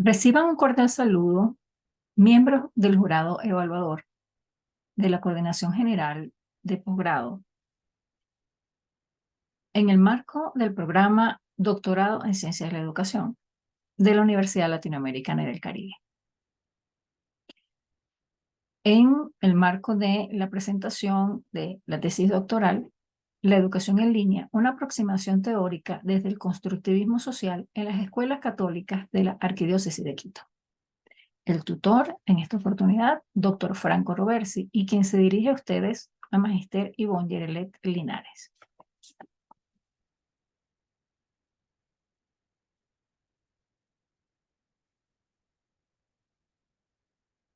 Reciban un cordial saludo, miembros del jurado evaluador de la Coordinación General de Posgrado, en el marco del programa Doctorado en Ciencias de la Educación de la Universidad Latinoamericana y del Caribe. En el marco de la presentación de la tesis doctoral, La educación en línea, una aproximación teórica desde el constructivismo social en las escuelas católicas de la Arquidiócesis de Quito. El tutor, en esta oportunidad, doctor Franco Roversi, y quien se dirige a ustedes, la Magister Ivonne Yerelet Linares.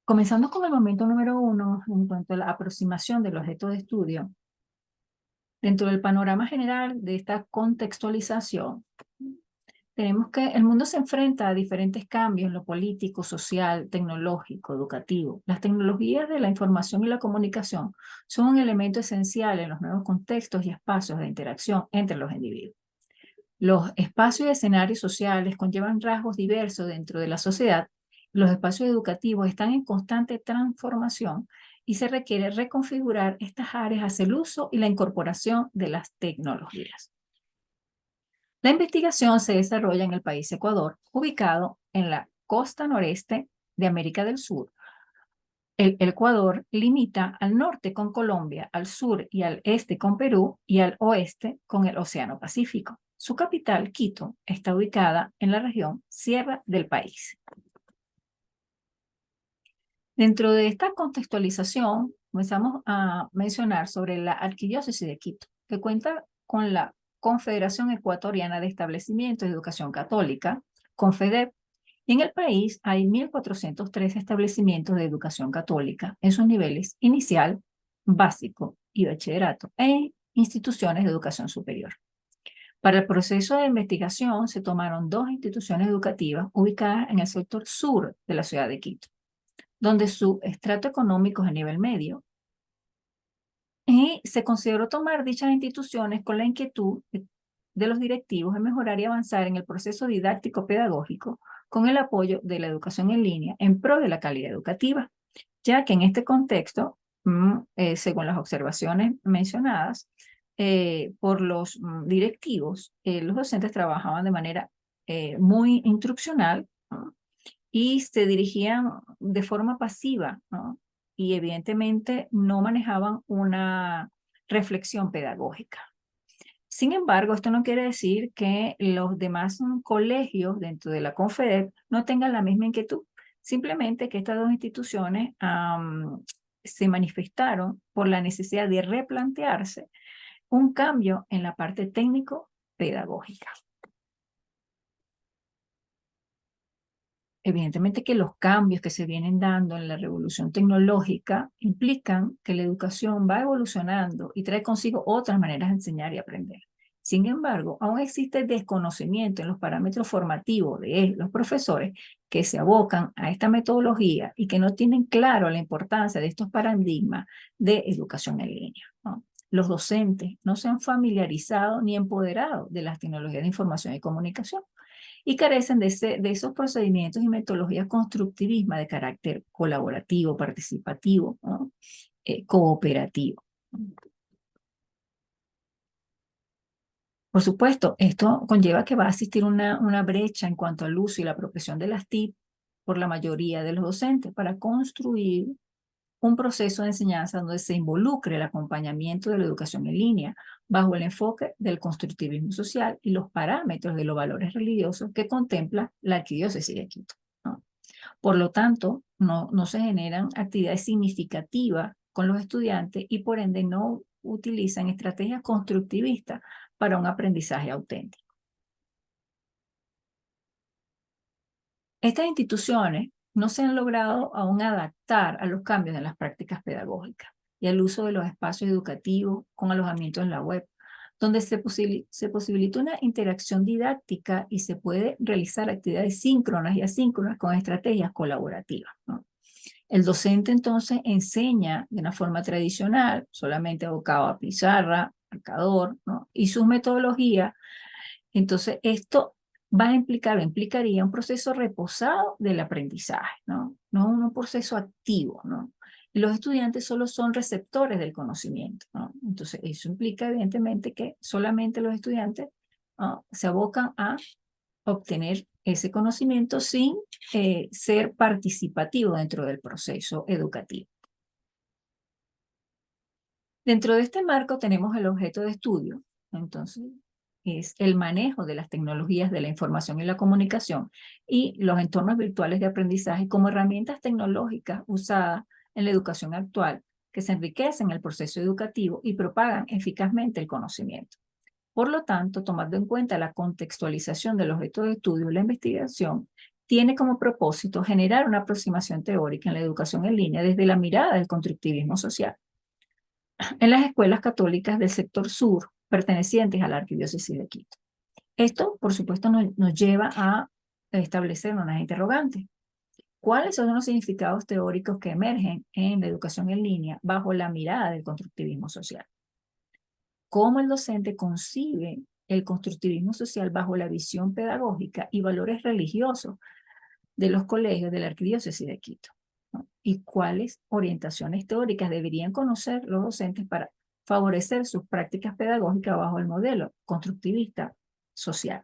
Comenzando con el momento número 1, en cuanto a la aproximación del objeto de estudio, dentro del panorama general de esta contextualización, tenemos que el mundo se enfrenta a diferentes cambios en lo político, social, tecnológico, educativo. Las tecnologías de la información y la comunicación son un elemento esencial en los nuevos contextos y espacios de interacción entre los individuos. Los espacios y escenarios sociales conllevan rasgos diversos dentro de la sociedad. Los espacios educativos están en constante transformación y se requiere reconfigurar estas áreas hacia el uso y la incorporación de las tecnologías. La investigación se desarrolla en el país Ecuador, ubicado en la costa noreste de América del Sur. El Ecuador limita al norte con Colombia, al sur y al este con Perú y al oeste con el Océano Pacífico. Su capital, Quito, está ubicada en la región Sierra del país. Dentro de esta contextualización, comenzamos a mencionar sobre la Arquidiócesis de Quito, que cuenta con la Confederación Ecuatoriana de Establecimientos de Educación Católica, CONFEDEP, y en el país hay 1.403 establecimientos de educación católica en sus niveles inicial, básico y bachillerato, e instituciones de educación superior. Para el proceso de investigación se tomaron 2 instituciones educativas ubicadas en el sector sur de la ciudad de Quito, donde su estrato económico es a nivel medio, y se consideró tomar dichas instituciones con la inquietud de los directivos en mejorar y avanzar en el proceso didáctico-pedagógico con el apoyo de la educación en línea en pro de la calidad educativa, ya que en este contexto, según las observaciones mencionadas por los directivos, los docentes trabajaban de manera muy instruccional, ¿no? Y se dirigían de forma pasiva, ¿no? Y evidentemente no manejaban una reflexión pedagógica. Sin embargo, esto no quiere decir que los demás colegios dentro de la CONFEDEP no tengan la misma inquietud. Simplemente que estas 2 instituciones se manifestaron por la necesidad de replantearse un cambio en la parte técnico-pedagógica. Evidentemente que los cambios que se vienen dando en la revolución tecnológica implican que la educación va evolucionando y trae consigo otras maneras de enseñar y aprender. Sin embargo, aún existe desconocimiento en los parámetros formativos de los profesores que se abocan a esta metodología y que no tienen claro la importancia de estos paradigmas de educación en línea, ¿no? Los docentes no se han familiarizado ni empoderado de las tecnologías de información y comunicación y carecen de esos procedimientos y metodologías constructivistas de carácter colaborativo, participativo, ¿no? Cooperativo. Por supuesto, esto conlleva que va a existir una brecha en cuanto al uso y la apropiación de las TIC por la mayoría de los docentes para construir un proceso de enseñanza donde se involucre el acompañamiento de la educación en línea bajo el enfoque del constructivismo social y los parámetros de los valores religiosos que contempla la Arquidiócesis de Quito, ¿no? Por lo tanto, no se generan actividades significativas con los estudiantes y por ende no utilizan estrategias constructivistas para un aprendizaje auténtico. Estas instituciones no se han logrado aún adaptar a los cambios en las prácticas pedagógicas y al uso de los espacios educativos con alojamiento en la web, donde se posibilita una interacción didáctica y se puede realizar actividades síncronas y asíncronas con estrategias colaborativas, ¿no? El docente entonces enseña de una forma tradicional, solamente abocado a pizarra, marcador, ¿no? Y sus metodologías. Entonces, esto va a implicar o implicaría un proceso reposado del aprendizaje, ¿no? No un proceso activo, ¿no? Y los estudiantes solo son receptores del conocimiento, ¿no? Entonces, eso implica evidentemente que solamente los estudiantes, ¿no?, se abocan a obtener ese conocimiento sin ser participativo dentro del proceso educativo. Dentro de este marco tenemos el objeto de estudio, entonces es el manejo de las tecnologías de la información y la comunicación y los entornos virtuales de aprendizaje como herramientas tecnológicas usadas en la educación actual que se enriquecen el proceso educativo y propagan eficazmente el conocimiento. Por lo tanto, tomando en cuenta la contextualización del objeto de estudio, la investigación tiene como propósito generar una aproximación teórica en la educación en línea desde la mirada del constructivismo social en las escuelas católicas del sector sur pertenecientes a la Arquidiócesis de Quito. Esto, por supuesto, nos lleva a establecer unas interrogantes. ¿Cuáles son los significados teóricos que emergen en la educación en línea bajo la mirada del constructivismo social? ¿Cómo el docente concibe el constructivismo social bajo la visión pedagógica y valores religiosos de los colegios de la Arquidiócesis de Quito, ¿no? Y cuáles orientaciones teóricas deberían conocer los docentes para favorecer sus prácticas pedagógicas bajo el modelo constructivista social.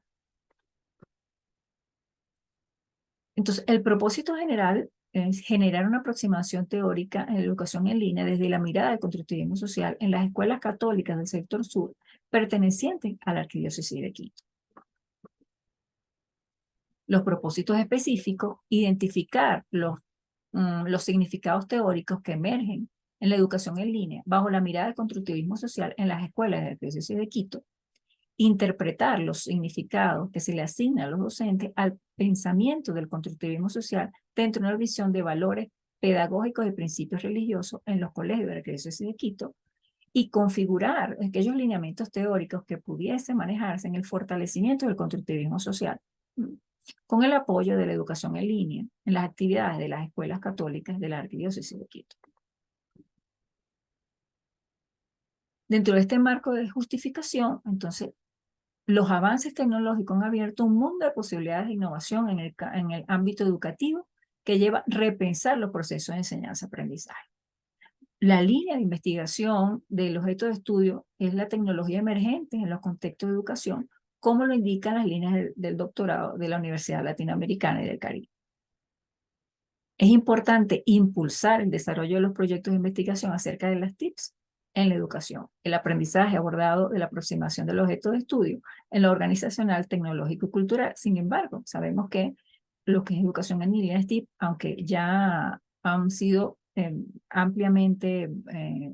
Entonces, el propósito general es generar una aproximación teórica en la educación en línea desde la mirada del constructivismo social en las escuelas católicas del sector sur pertenecientes a la Arquidiócesis de Quito. Los propósitos específicos, identificar los significados teóricos que emergen en la educación en línea bajo la mirada del constructivismo social en las escuelas de la Arquidiócesis de Quito, interpretar los significados que se le asignan a los docentes al pensamiento del constructivismo social dentro de una visión de valores pedagógicos y principios religiosos en los colegios de la Arquidiócesis de Quito y configurar aquellos lineamientos teóricos que pudiesen manejarse en el fortalecimiento del constructivismo social, con el apoyo de la educación en línea en las actividades de las escuelas católicas de la Arquidiócesis de Quito. Dentro de este marco de justificación, entonces, los avances tecnológicos han abierto un mundo de posibilidades de innovación en el ámbito educativo que lleva a repensar los procesos de enseñanza-aprendizaje. La línea de investigación del objeto de estudio es la tecnología emergente en los contextos de educación, como lo indican las líneas del doctorado de la Universidad Latinoamericana y del Caribe. Es importante impulsar el desarrollo de los proyectos de investigación acerca de las TICs en la educación, el aprendizaje abordado de la aproximación del objeto de estudio en lo organizacional, tecnológico y cultural. Sin embargo, sabemos que lo que es educación en línea es TIC, aunque ya han sido ampliamente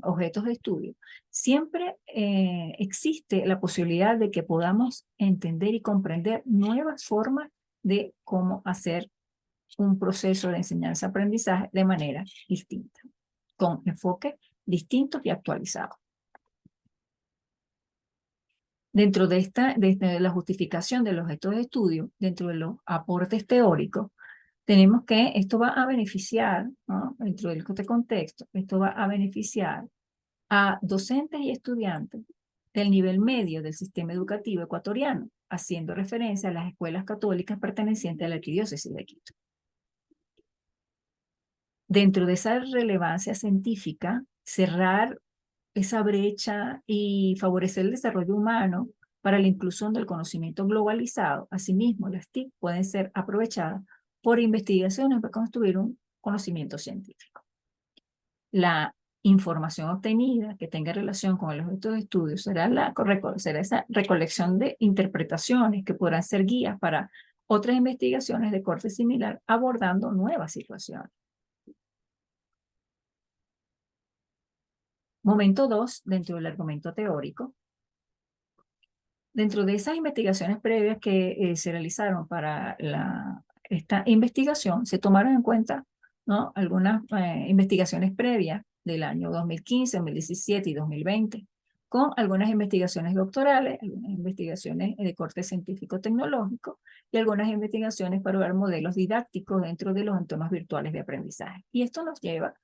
objetos de estudio, siempre existe la posibilidad de que podamos entender y comprender nuevas formas de cómo hacer un proceso de enseñanza-aprendizaje de manera distinta, con enfoques distintos y actualizados. Dentro de la justificación de los objetos de estudio, dentro de los aportes teóricos, tenemos que esto va a beneficiar, ¿no?, dentro de este contexto, esto va a beneficiar a docentes y estudiantes del nivel medio del sistema educativo ecuatoriano, haciendo referencia a las escuelas católicas pertenecientes a la Arquidiócesis de Quito. Dentro de esa relevancia científica, cerrar esa brecha y favorecer el desarrollo humano para la inclusión del conocimiento globalizado. Asimismo, las TIC pueden ser aprovechadas por investigaciones para construir un conocimiento científico. La información obtenida que tenga relación con el objeto de estudio será esa recolección de interpretaciones que podrán ser guías para otras investigaciones de corte similar abordando nuevas situaciones. Momento 2, dentro del argumento teórico. Dentro de esas investigaciones previas que se realizaron para esta investigación, se tomaron en cuenta, ¿no?, algunas investigaciones previas del año 2015, 2017 y 2020, con algunas investigaciones doctorales, algunas investigaciones de corte científico-tecnológico y algunas investigaciones para ver modelos didácticos dentro de los entornos virtuales de aprendizaje. Y esto nos lleva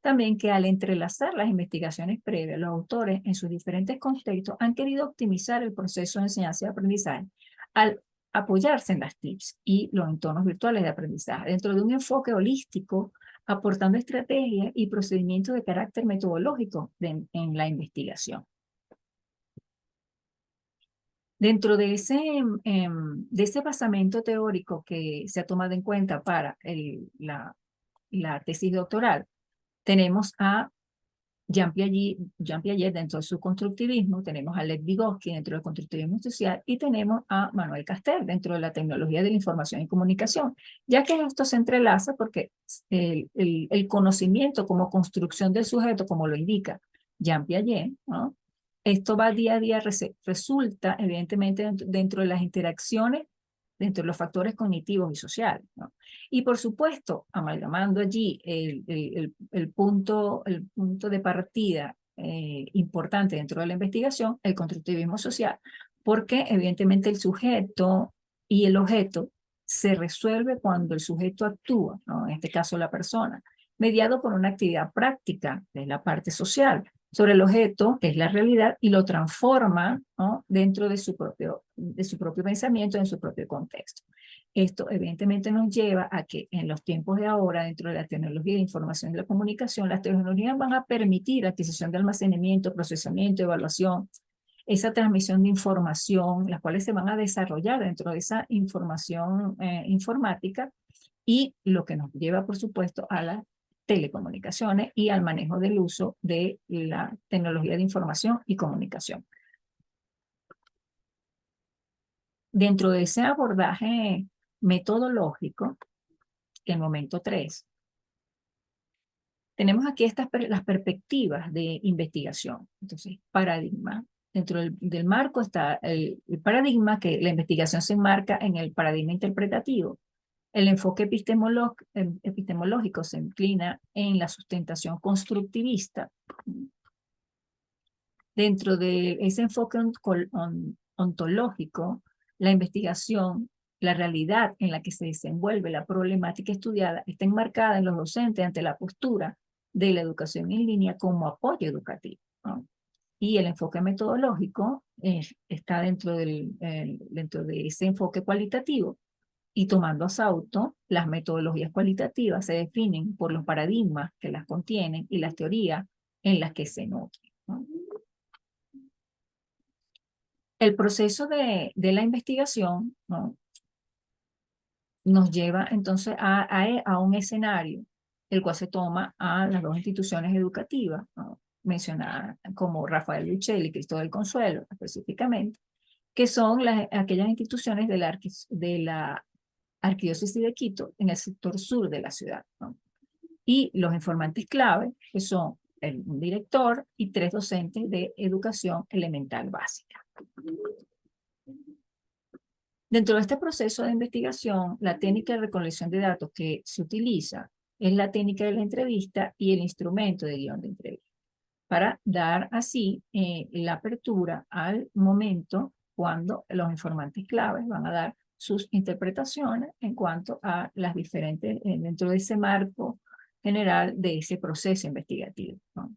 también que al entrelazar las investigaciones previas, los autores en sus diferentes contextos han querido optimizar el proceso de enseñanza y aprendizaje al apoyarse en las TICs y los entornos virtuales de aprendizaje dentro de un enfoque holístico, aportando estrategias y procedimientos de carácter metodológico en la investigación. Dentro de ese basamento teórico que se ha tomado en cuenta para la tesis doctoral, tenemos a Jean Piaget dentro de su constructivismo, tenemos a Lev Vygotsky dentro del constructivismo social y tenemos a Manuel Castells dentro de la tecnología de la información y comunicación, ya que esto se entrelaza porque el conocimiento como construcción del sujeto, como lo indica Jean Piaget, ¿no? Esto va día a día, resulta evidentemente dentro de las interacciones, dentro de los factores cognitivos y sociales, ¿no? Y por supuesto, amalgamando allí el punto de partida importante dentro de la investigación, el constructivismo social, porque evidentemente el sujeto y el objeto se resuelve cuando el sujeto actúa, ¿no? En este caso la persona, mediado por una actividad práctica de la parte social, sobre el objeto, que es la realidad, y lo transforma, ¿no? Dentro de su propio pensamiento, en su propio contexto. Esto evidentemente nos lleva a que en los tiempos de ahora, dentro de la tecnología de información y la comunicación, las tecnologías van a permitir la adquisición de almacenamiento, procesamiento, evaluación, esa transmisión de información, las cuales se van a desarrollar dentro de esa información informática, y lo que nos lleva, por supuesto, a las telecomunicaciones y al manejo del uso de la tecnología de información y comunicación. Dentro de ese abordaje metodológico, el momento 3, tenemos aquí las perspectivas de investigación. Entonces, paradigma. Dentro del marco está el paradigma, que la investigación se enmarca en el paradigma interpretativo. El enfoque epistemológico se inclina en la sustentación constructivista. Dentro de ese enfoque ontológico, la investigación, la realidad en la que se desenvuelve la problemática estudiada, está enmarcada en los docentes ante la postura de la educación en línea como apoyo educativo, ¿no? Y el enfoque metodológico está dentro de ese enfoque cualitativo, y tomando asalto, las metodologías cualitativas se definen por los paradigmas que las contienen y las teorías en las que se nutren, ¿no? El proceso de la investigación, ¿no?, nos lleva entonces a un escenario, el cual se toma a las dos instituciones educativas, ¿no?, mencionadas como Rafael Luchel y Cristo del Consuelo específicamente, que son aquellas instituciones de la Arquidiócesis de Quito en el sector sur de la ciudad, ¿no? Y los informantes clave, que son un director y 3 docentes de educación elemental básica. Dentro de este proceso de investigación, la técnica de recolección de datos que se utiliza es la técnica de la entrevista y el instrumento de guión de entrevista, para dar así la apertura al momento cuando los informantes claves van a dar sus interpretaciones en cuanto a las diferentes, dentro de ese marco general de ese proceso investigativo, ¿no?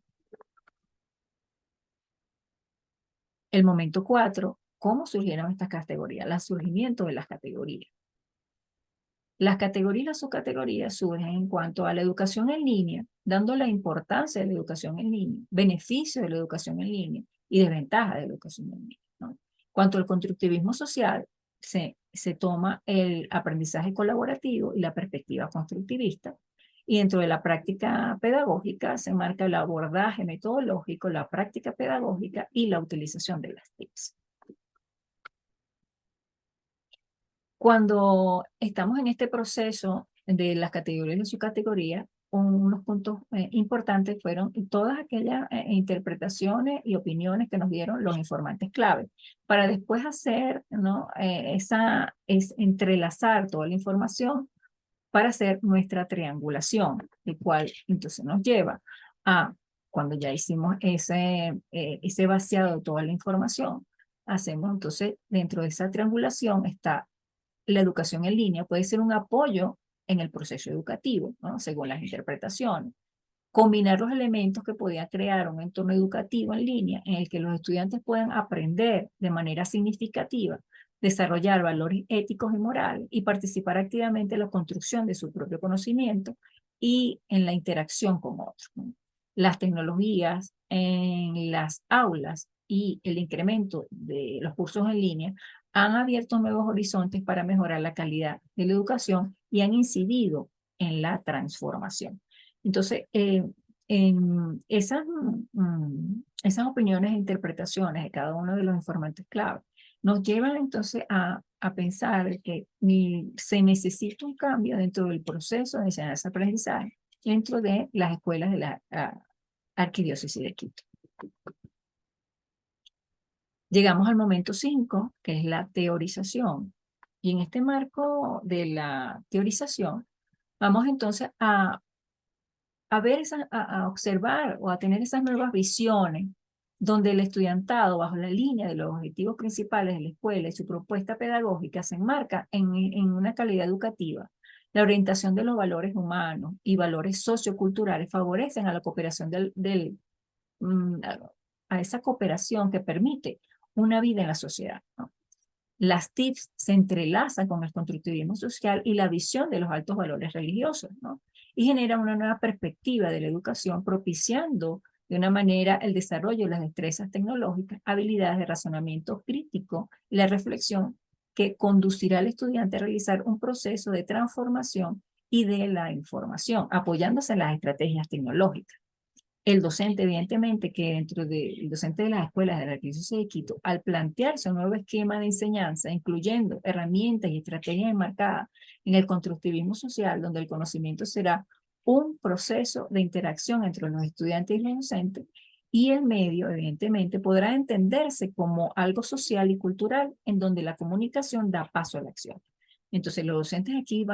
El momento 4, ¿cómo surgieron estas categorías? El surgimiento de las categorías. Las categorías y las subcategorías surgen en cuanto a la educación en línea, dando la importancia de la educación en línea, beneficios de la educación en línea y desventajas de la educación en línea, ¿no? Cuanto al constructivismo social, se toma el aprendizaje colaborativo y la perspectiva constructivista, y dentro de la práctica pedagógica se marca el abordaje metodológico, la práctica pedagógica y la utilización de las TICs. Cuando estamos en este proceso de las categorías y subcategorías, unos puntos importantes fueron todas aquellas interpretaciones y opiniones que nos dieron los informantes clave, para después hacer, ¿no?, entrelazar toda la información para hacer nuestra triangulación, el cual entonces nos lleva a, cuando ya hicimos ese vaciado de toda la información, hacemos entonces, dentro de esa triangulación está la educación en línea, puede ser un apoyo en el proceso educativo, ¿no?, según las interpretaciones. Combinar los elementos que podía crear un entorno educativo en línea en el que los estudiantes puedan aprender de manera significativa desarrollar valores éticos y morales y participar activamente en la construcción de su propio conocimiento y en la interacción con otros, ¿no? Las tecnologías en las aulas y el incremento de los cursos en línea han abierto nuevos horizontes para mejorar la calidad de la educación y han incidido en la transformación. Entonces, en esas opiniones e interpretaciones de cada uno de los informantes clave nos llevan entonces a pensar que se necesita un cambio dentro del proceso de enseñanza-aprendizaje dentro de las escuelas de la Arquidiócesis de Quito. Llegamos al momento 5, que es la teorización. Y en este marco de la teorización, vamos entonces ver a observar o a tener esas nuevas visiones donde el estudiantado, bajo la línea de los objetivos principales de la escuela y su propuesta pedagógica, se enmarca en una calidad educativa. La orientación de los valores humanos y valores socioculturales favorecen a la cooperación a esa cooperación que permite una vida en la sociedad, ¿no? Las TIPS se entrelazan con el constructivismo social y la visión de los altos valores religiosos, ¿no? Y generan una nueva perspectiva de la educación, propiciando de una manera el desarrollo de las destrezas tecnológicas, habilidades de razonamiento crítico y la reflexión que conducirá al estudiante a realizar un proceso de transformación y de la información, apoyándose en las estrategias tecnológicas. El docente, evidentemente, que dentro del docente de las escuelas de la Arquidiócesis de Quito, al plantearse un nuevo esquema de enseñanza, incluyendo herramientas y estrategias enmarcadas en el constructivismo social, donde el conocimiento será un proceso de interacción entre los estudiantes y los docentes, y el medio, evidentemente, podrá entenderse como algo social y cultural, en donde la comunicación da paso a la acción. Entonces, los docentes aquí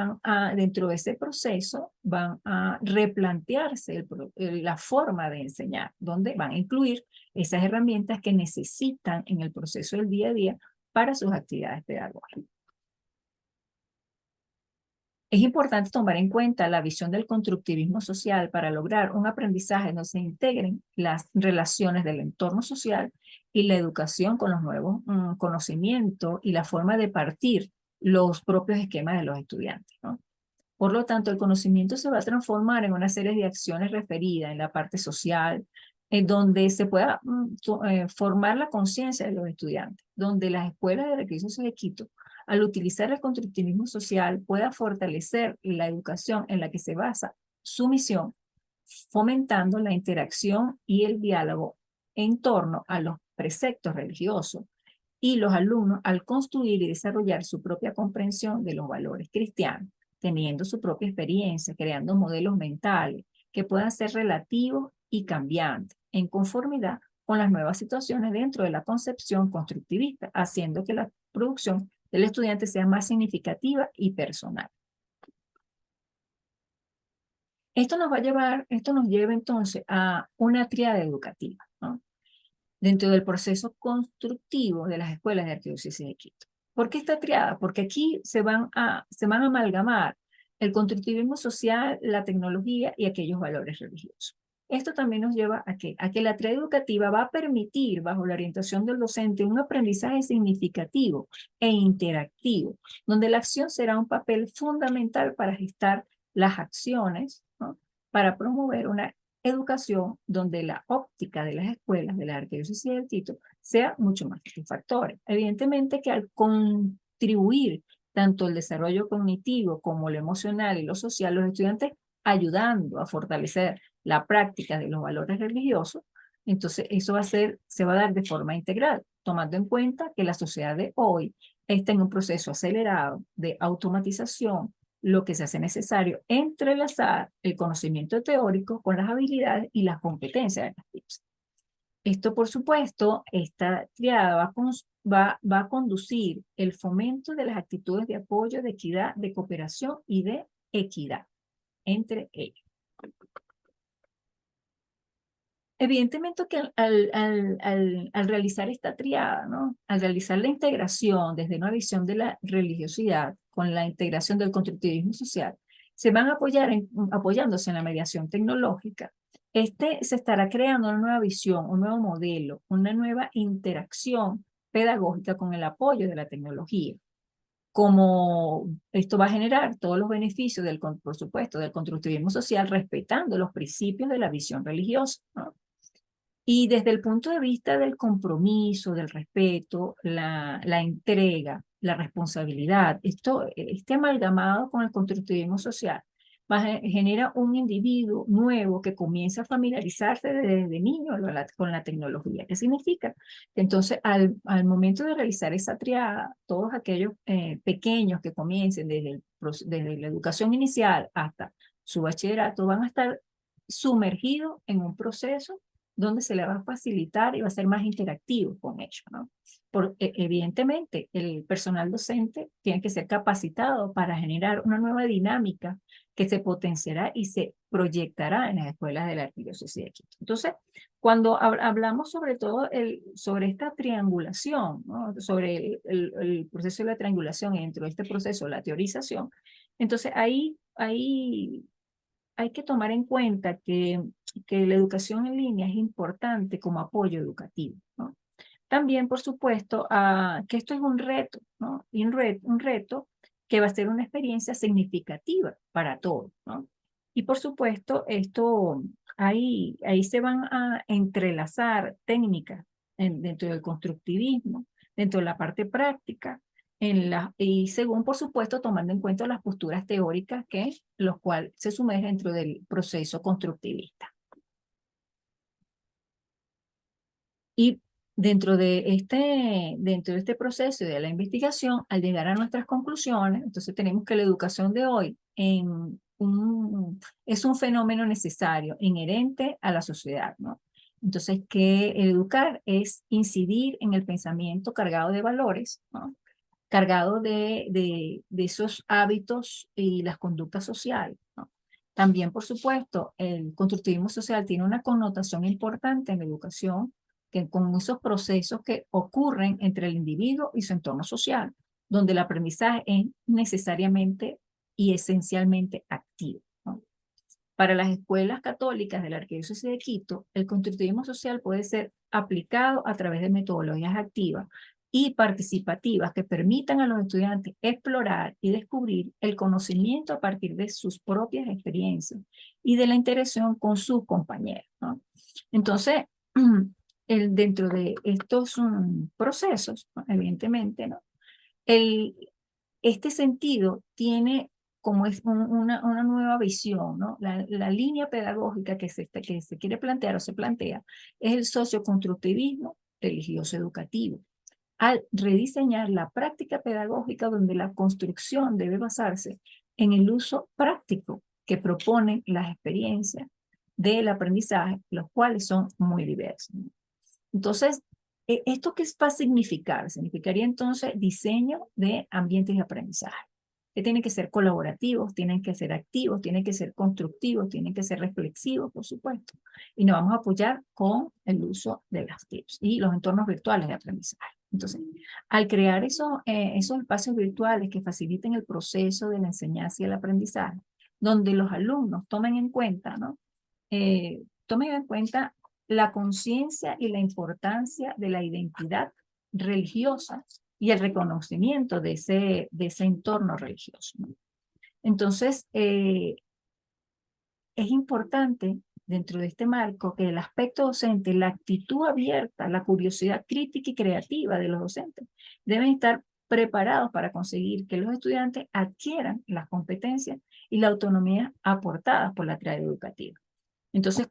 dentro de ese proceso, van a replantearse la forma de enseñar, donde van a incluir esas herramientas que necesitan en el proceso del día a día para sus actividades pedagógicas. Es importante tomar en cuenta la visión del constructivismo social para lograr un aprendizaje donde se integren las relaciones del entorno social y la educación con los nuevos conocimientos y la forma de partir los propios esquemas de los estudiantes, ¿no? Por lo tanto, el conocimiento se va a transformar en una serie de acciones referidas en la parte social, en donde se pueda formar la conciencia de los estudiantes, donde las escuelas de la Arquidiócesis de Quito, al utilizar el constructivismo social, pueda fortalecer la educación en la que se basa su misión, fomentando la interacción y el diálogo en torno a los preceptos religiosos, y los alumnos al construir y desarrollar su propia comprensión de los valores cristianos, teniendo su propia experiencia, creando modelos mentales que puedan ser relativos y cambiantes, en conformidad con las nuevas situaciones dentro de la concepción constructivista, haciendo que la producción del estudiante sea más significativa y personal. Esto nos lleva entonces a una tríada educativa, ¿no? Dentro del proceso constructivo de las escuelas de Arquidiócesis de Quito. ¿Por qué esta triada? Porque aquí se van a amalgamar el constructivismo social, la tecnología y aquellos valores religiosos. Esto también nos lleva a que la triada educativa va a permitir, bajo la orientación del docente, un aprendizaje significativo e interactivo, donde la acción será un papel fundamental para gestar las acciones, ¿no? Para promover una educación donde la óptica de las escuelas de la Arquidiócesis de Quito sea mucho más satisfactoria. Evidentemente que al contribuir tanto el desarrollo cognitivo como lo emocional y lo social, los estudiantes ayudando a fortalecer la práctica de los valores religiosos, entonces eso se va a dar de forma integral, tomando en cuenta que la sociedad de hoy está en un proceso acelerado de automatización, lo que se hace necesario entrelazar el conocimiento teórico con las habilidades y las competencias de las TICs. Esto, por supuesto, esta triada va a conducir el fomento de las actitudes de apoyo, de equidad, de cooperación y de equidad entre ellos. Evidentemente que al realizar esta triada, ¿no? Al realizar la integración desde una visión de la religiosidad con la integración del constructivismo social, se van a apoyándose en la mediación tecnológica. Se estará creando una nueva visión, un nuevo modelo, una nueva interacción pedagógica con el apoyo de la tecnología. Como esto va a generar todos los beneficios, por supuesto, del constructivismo social, respetando los principios de la visión religiosa, ¿no? Y desde el punto de vista del compromiso, del respeto, la entrega, la responsabilidad, este amalgamado con el constructivismo social genera un individuo nuevo que comienza a familiarizarse desde niño con la tecnología. ¿Qué significa? Entonces, al momento de realizar esa triada, todos aquellos pequeños que comiencen desde la educación inicial hasta su bachillerato van a estar sumergidos en un proceso donde se le va a facilitar y va a ser más interactivo con ellos, ¿no? Evidentemente, el personal docente tiene que ser capacitado para generar una nueva dinámica que se potenciará y se proyectará en las escuelas de la Arquidiócesis de Quito. Entonces, cuando hablamos sobre todo sobre esta triangulación, ¿no? Sobre el proceso de la triangulación y dentro de este proceso la teorización, entonces ahí hay que tomar en cuenta que la educación en línea es importante como apoyo educativo, ¿no? También, por supuesto, que esto es un reto, ¿no? Y un reto que va a ser una experiencia significativa para todos, ¿no? Y por supuesto, ahí se van a entrelazar técnicas dentro del constructivismo, dentro de la parte práctica, y según, por supuesto, tomando en cuenta las posturas teóricas los cuales se sumergen dentro del proceso constructivista. Y dentro de este proceso de la investigación, al llegar a nuestras conclusiones, entonces tenemos que la educación de hoy es un fenómeno necesario, inherente a la sociedad, ¿no? Entonces, que el educar es incidir en el pensamiento cargado de valores, ¿no? Cargado de esos hábitos y las conductas sociales, ¿no? También, por supuesto, el constructivismo social tiene una connotación importante en la educación, que con esos procesos que ocurren entre el individuo y su entorno social, donde el aprendizaje es necesariamente y esencialmente activo, ¿no? Para las escuelas católicas de la Arquidiócesis de Quito, el constructivismo social puede ser aplicado a través de metodologías activas y participativas que permitan a los estudiantes explorar y descubrir el conocimiento a partir de sus propias experiencias y de la interacción con sus compañeros, ¿no? Entonces, dentro de estos procesos, ¿no? Evidentemente, ¿no? El, este sentido tiene como es una nueva visión, ¿no? La línea pedagógica que se quiere plantear o se plantea es el socioconstructivismo religioso educativo, al rediseñar la práctica pedagógica donde la construcción debe basarse en el uso práctico que proponen las experiencias del aprendizaje, los cuales son muy diversos, ¿no? Entonces, ¿esto qué va a significar? Significaría entonces diseño de ambientes de aprendizaje, que tienen que ser colaborativos, tienen que ser activos, tienen que ser constructivos, tienen que ser reflexivos, por supuesto. Y nos vamos a apoyar con el uso de las TICs y los entornos virtuales de aprendizaje. Entonces, al crear esos espacios virtuales que faciliten el proceso de la enseñanza y el aprendizaje, donde los alumnos tomen en cuenta, ¿no? Tomen en cuenta la conciencia y la importancia de la identidad religiosa y el reconocimiento de ese entorno religioso, ¿no? Entonces, es importante dentro de este marco que el aspecto docente, la actitud abierta, la curiosidad crítica y creativa de los docentes deben estar preparados para conseguir que los estudiantes adquieran las competencias y la autonomía aportadas por la tarea educativa. Entonces,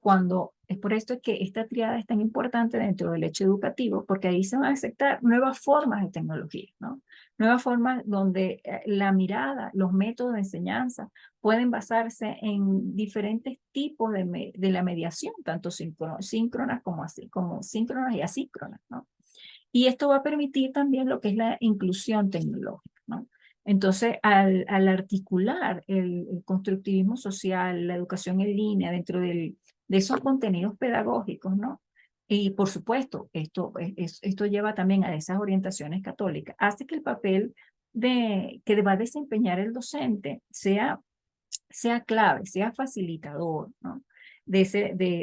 es por esto que esta triada es tan importante dentro del hecho educativo, porque ahí se van a aceptar nuevas formas de tecnología, ¿no? Nuevas formas donde la mirada, los métodos de enseñanza pueden basarse en diferentes tipos de la mediación, tanto síncronas como síncronas y asíncronas, ¿no? Y esto va a permitir también lo que es la inclusión tecnológica, ¿no? Entonces, al articular el constructivismo social, la educación en línea dentro de esos contenidos pedagógicos, ¿no? Y por supuesto, esto lleva también a esas orientaciones católicas, hace que el papel que va a desempeñar el docente sea clave, sea facilitador, ¿no? De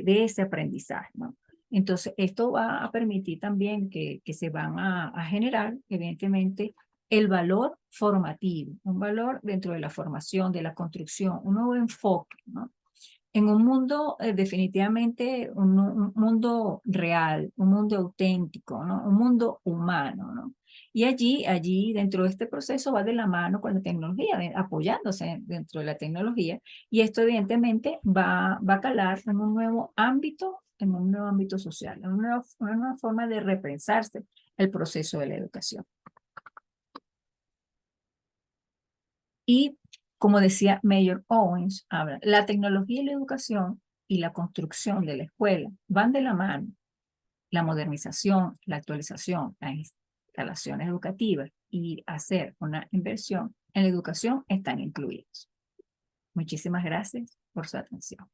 ese aprendizaje, ¿no? Entonces, esto va a permitir también que se van a generar, evidentemente, el valor formativo, un valor dentro de la formación, de la construcción, un nuevo enfoque, ¿no? En un mundo, definitivamente, un mundo real, un mundo auténtico, ¿no? Un mundo humano, ¿no? Y allí, dentro de este proceso, va de la mano con la tecnología, apoyándose dentro de la tecnología, y esto evidentemente va a calar en un nuevo ámbito social, en una nueva forma de repensarse el proceso de la educación. Y como decía Mayor Owens, habla, la tecnología y la educación y la construcción de la escuela van de la mano. La modernización, la actualización, las instalaciones educativas y hacer una inversión en la educación están incluidos. Muchísimas gracias por su atención.